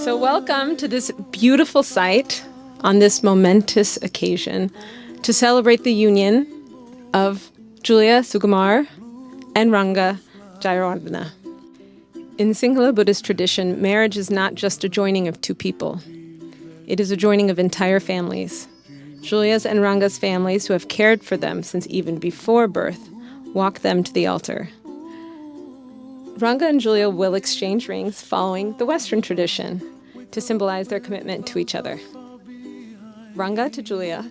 So welcome to this beautiful site on this momentous occasion to celebrate the union of Julia Sukumar and Ranga Jayawardena. In Sinhala Buddhist tradition, marriage is not just a joining of two people. It is a joining of entire families. Julia's and Ranga's families, who have cared for them since even before birth, walk them to the altar. Ranga and Julia will exchange rings following the Western tradition to symbolize their commitment to each other. Ranga to Julia.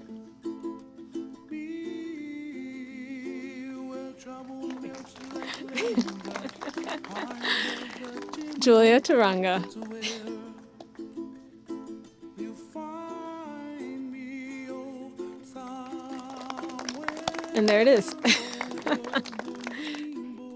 Julia to Ranga. And there it is.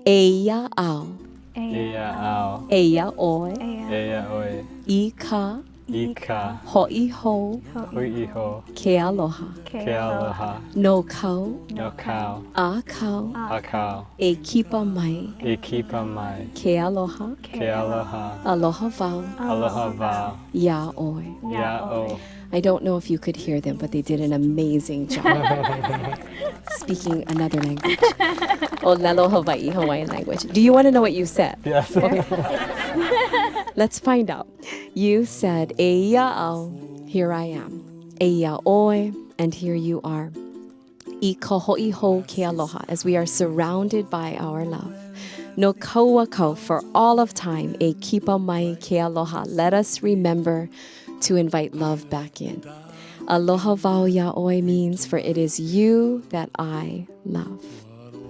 Eya ao, Eya ao, eya oe, eya oe, ika, ika, ho'i ho, hui iho, ke aloha, ke aloha, no kau, no kau, a kau, a kau, e kipa mai, e kipa mai, ke aloha, ke aloha, aloha vau, aloha vau, ya oe. ya o. I don't know if you could hear them, but they did an amazing job speaking another language. O lalo Hawaii, Hawaiian language. Do you want to know what you said? Yes. Let's find out. You said, Eya ao, here I am. Eya oe, and here you are. I ka ho'i ho ke aloha, as we are surrounded by our love. No kaua kau, for all of time, e kipa mai ke aloha. Let us remember to invite love back in. Aloha vau ya oe means, for it is you that I love.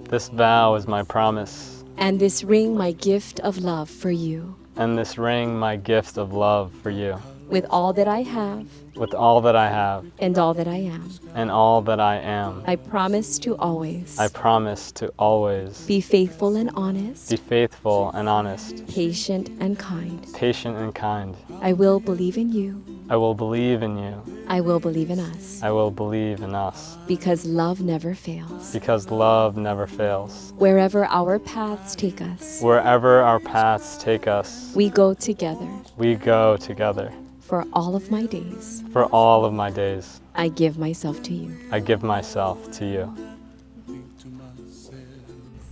This vow is my promise, And this ring, my gift of love for you. and this ring my gift of love for you, With all that I have with all that I have and all that I am, and all that I am. I promise to always I promise to always be faithful and honest, be faithful and honest, patient and kind. patient and kind. I will believe in you. I will believe in you. I will believe in us, I will believe in us, because love never fails. because love never fails. Wherever our paths take us, Wherever our paths take us, we go together. we go together. For all of my days, For all of my days, I give myself to you. I give myself to you.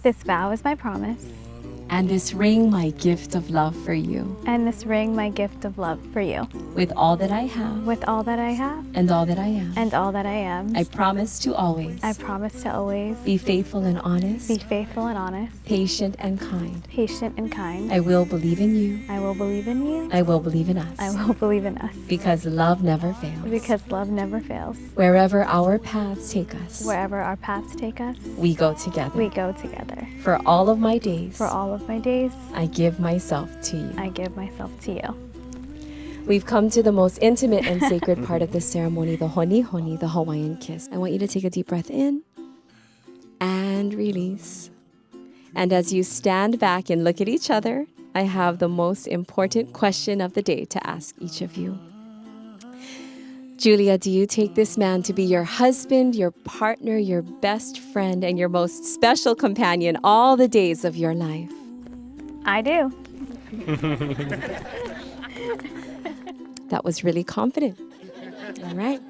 This vow is my promise, And this ring, my gift of love for you. and this ring my gift of love for you. With all that I have With all that I have and all that I am, and all that I am, I promise to always I promise to always be faithful and honest, be faithful and honest, patient and kind. patient and kind. I will believe in you. I will believe in you. I will believe in us. I will believe in us. Because love never fails. Because love never fails. Wherever our paths take us, Wherever our paths take us, we go together. we go together. For all of my days, For all of my days, I give myself to you. I give myself to you. We've come to the most intimate and sacred part of this ceremony, the honi honi, the Hawaiian kiss. I want you to take a deep breath in and release. And as you stand back and look at each other, I have the most important question of the day to ask each of you. Julia, do you take this man to be your husband, your partner, your best friend, and your most special companion all the days of your life? I do. That was really confident. All right.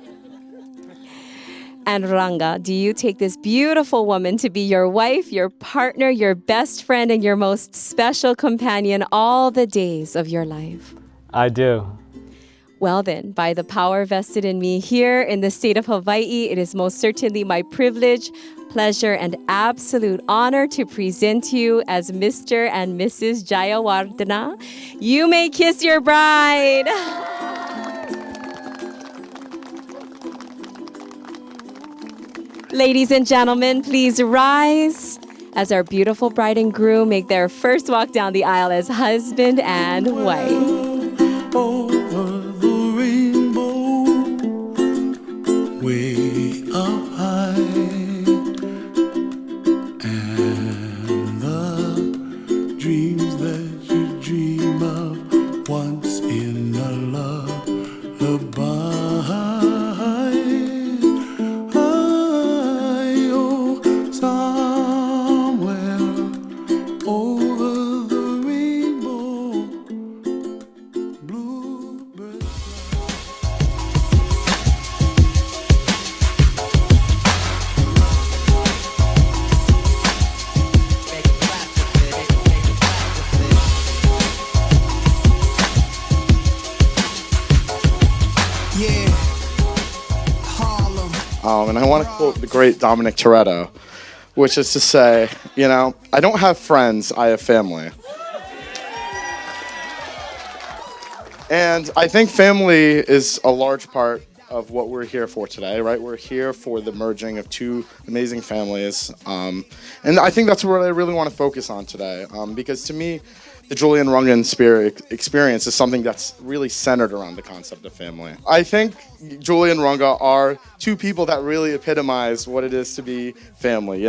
And Ranga, do you take this beautiful woman to be your wife, your partner, your best friend, and your most special companion all the days of your life? I do. Well then, by the power vested in me here in the state of Hawaii, it is most certainly my privilege, pleasure, and absolute honor to present you as Mr. and Mrs. Jayawardena. You may kiss your bride. Ladies and gentlemen, please rise as our beautiful bride and groom make their first walk down the aisle as husband and wife. Over the rainbow, way up high, and the dreams that you dream of once in a lullaby. Oh, somewhere over the rainbow, blue And I want to quote the great Dominic Toretto, which is to say, I don't have friends, I have family. And I think family is a large part of what we're here for today, right? We're here for the merging of two amazing families. And I think that's what I really want to focus on today. Because to me, the Julia and Runga experience is something that's really centered around the concept of family. I think Julia and Runga are two people that really epitomize what it is to be family,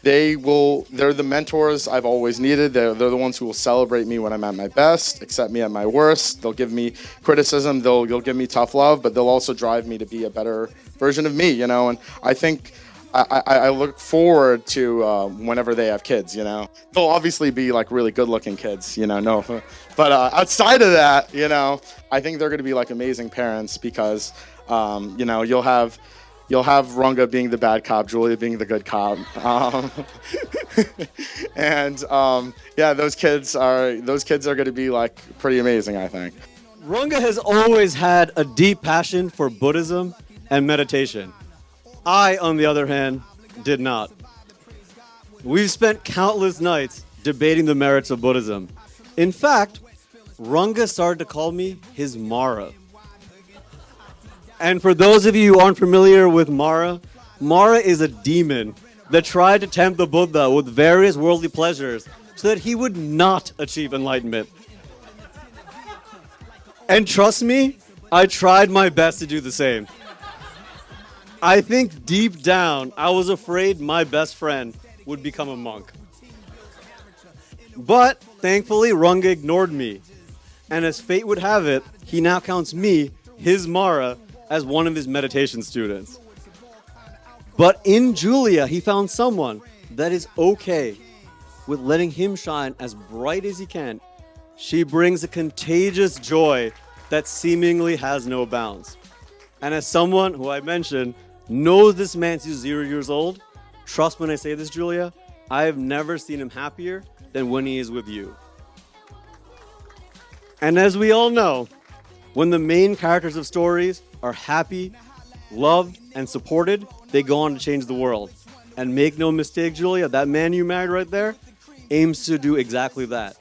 They're the mentors I've always needed. They're the ones who will celebrate me when I'm at my best, accept me at my worst. They'll give me criticism. They'll give me tough love, but they'll also drive me to be a better version of me, And I think I look forward to whenever they have kids, They'll obviously be like really good-looking kids, no. But outside of that, I think they're going to be like amazing parents because, You'll have Runga being the bad cop, Julia being the good cop, and those kids are going to be like pretty amazing, I think. Runga has always had a deep passion for Buddhism and meditation. I, on the other hand, did not. We've spent countless nights debating the merits of Buddhism. In fact, Runga started to call me his Mara. And for those of you who aren't familiar with Mara, Mara is a demon that tried to tempt the Buddha with various worldly pleasures so that he would not achieve enlightenment. And trust me, I tried my best to do the same. I think deep down, I was afraid my best friend would become a monk. But thankfully, Runga ignored me. And as fate would have it, he now counts me, his Mara, as one of his meditation students. But in Julia, he found someone that is okay with letting him shine as bright as he can. She brings a contagious joy that seemingly has no bounds. And as someone who I mentioned knows this man since 0 years old, trust when I say this, Julia, I have never seen him happier than when he is with you. And as we all know, when the main characters of stories are happy, loved, and supported, they go on to change the world. And make no mistake, Julia, that man you married right there aims to do exactly that.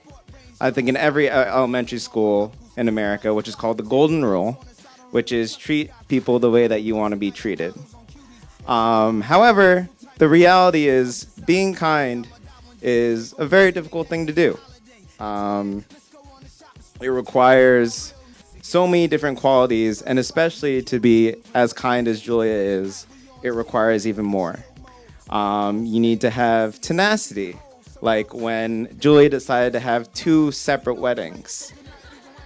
I think in every elementary school in America, which is called the Golden Rule, which is treat people the way that you want to be treated. However, the reality is being kind is a very difficult thing to do. It requires so many different qualities, and especially to be as kind as Julia is, it requires even more. You need to have tenacity, like when Julia decided to have 2 separate weddings.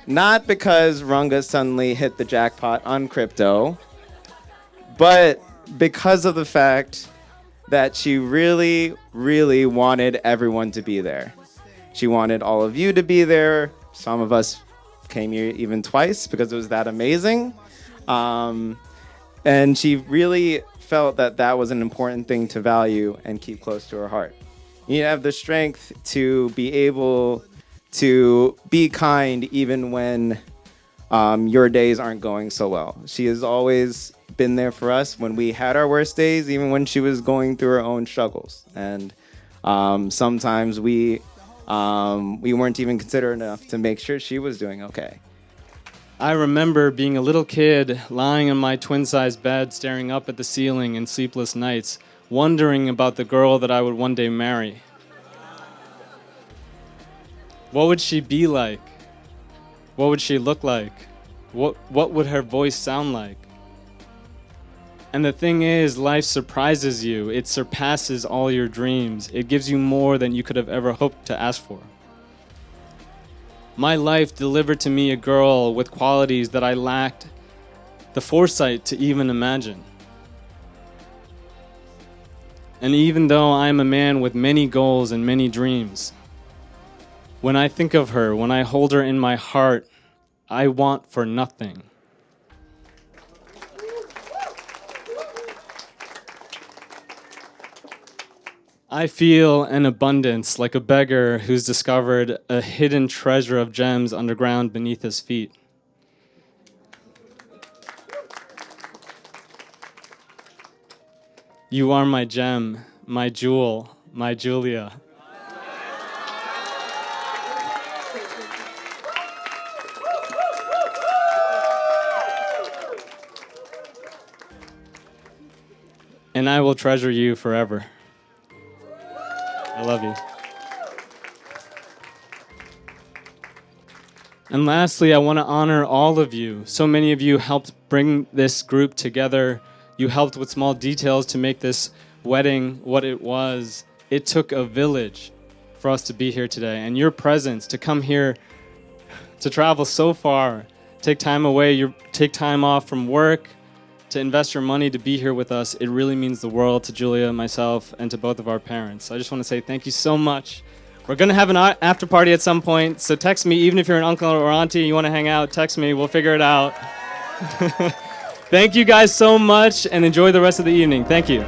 Not because Runga suddenly hit the jackpot on crypto, but because of the fact that she really, really wanted everyone to be there. She wanted all of you to be there. Some of us came here even twice because it was that amazing. And she really felt that that was an important thing to value and keep close to her heart. You have the strength to be able to be kind even when your days aren't going so well. She has always been there for us when we had our worst days, even when she was going through her own struggles. And sometimes we weren't even considerate enough to make sure she was doing okay. I remember being a little kid lying in my twin-sized bed, staring up at the ceiling in sleepless nights, wondering about the girl that I would one day marry. What would she be like? What would she look like? What would her voice sound like? And the thing is, life surprises you. It surpasses all your dreams. It gives you more than you could have ever hoped to ask for. My life delivered to me a girl with qualities that I lacked the foresight to even imagine. And even though I am a man with many goals and many dreams, when I think of her, when I hold her in my heart, I want for nothing. I feel an abundance like a beggar who's discovered a hidden treasure of gems underground beneath his feet. You are my gem, my jewel, my Julia. And I will treasure you forever. I love you. And lastly, I want to honor all of you. So many of you helped bring this group together. You helped with small details to make this wedding what it was. It took a village for us to be here today. And your presence, to come here, to travel so far, take time away, take time off from work, to invest your money to be here with us, it really means the world to Julia, myself, and to both of our parents. So I just want to say thank you so much. We're going to have an after party at some point, so text me. Even if you're an uncle or auntie and you want to hang out, text me. We'll figure it out. Thank you guys so much, and enjoy the rest of the evening. Thank you.